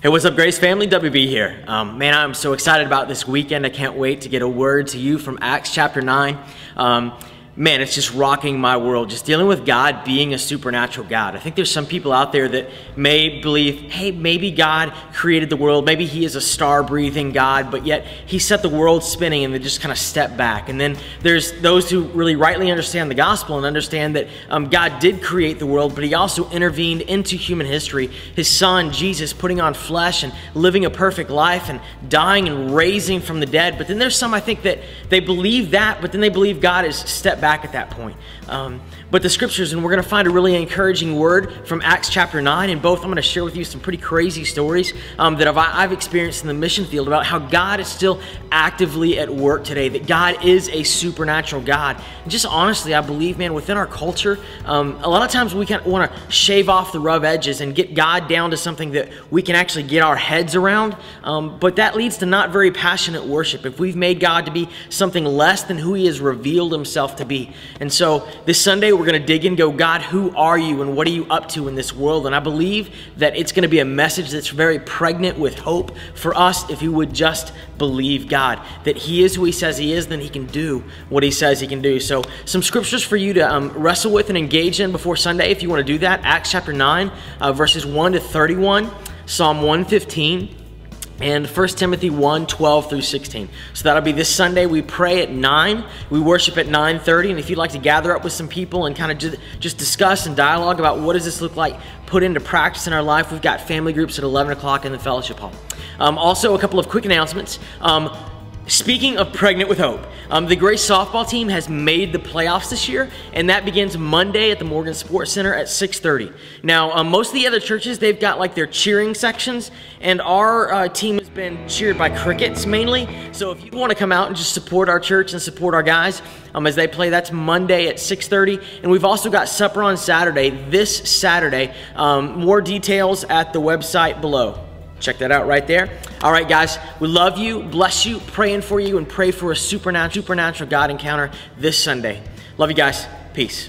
Hey, what's up, Grace family? WB here. Man, I'm so excited about this weekend. I can't wait to get a word to you from Acts chapter 9. Man, it's just rocking my world, just dealing with God being a supernatural God. I think there's some people out there that may believe, hey, maybe God created the world, maybe he is a star-breathing God, but yet he set the world spinning and they just kind of step back. And then there's those who really rightly understand the gospel and understand that God did create the world, but he also intervened into human history. His son, Jesus, putting on flesh and living a perfect life and dying and raising from the dead. But then there's some, I think, that they believe that, but then they believe God has stepped back at that point. But the scriptures, and we're going to find a really encouraging word from Acts chapter 9, and both I'm going to share with you some pretty crazy stories that I've experienced in the mission field about how God is still actively at work today, that God is a supernatural God. And just honestly, I believe, man, within our culture, a lot of times we kind of want to shave off the rough edges and get God down to something that we can actually get our heads around, but that leads to not very passionate worship if we've made God to be something less than who he has revealed himself to be. And so this Sunday, we're going to dig in and go, God, who are you and what are you up to in this world? And I believe that it's going to be a message that's very pregnant with hope for us if we would just believe God, that he is who he says he is, then he can do what he says he can do. So some scriptures for you to wrestle with and engage in before Sunday if you want to do that. Acts chapter 9, verses 1 to 31, Psalm 115, and 1 Timothy 1, 12 through 16. So that'll be this Sunday. We pray at 9. We worship at 9:30. And if you'd like to gather up with some people and kind of just discuss and dialogue about what does this look like put into practice in our life, we've got family groups at 11 o'clock in the fellowship hall. Also, a couple of quick announcements. Speaking of pregnant with hope, the Grace softball team has made the playoffs this year, and that begins Monday at the Morgan Sports Center at 6:30. Now, most of the other churches, they've got like their cheering sections, and our team has been cheered by crickets mainly. So if you want to come out and just support our church and support our guys as they play, that's Monday at 6:30. And we've also got supper on Saturday, this Saturday. More details at the website below. Check that out right there. All right, guys, we love you, bless you, praying for you, and pray for a supernatural God encounter this Sunday. Love you guys. Peace.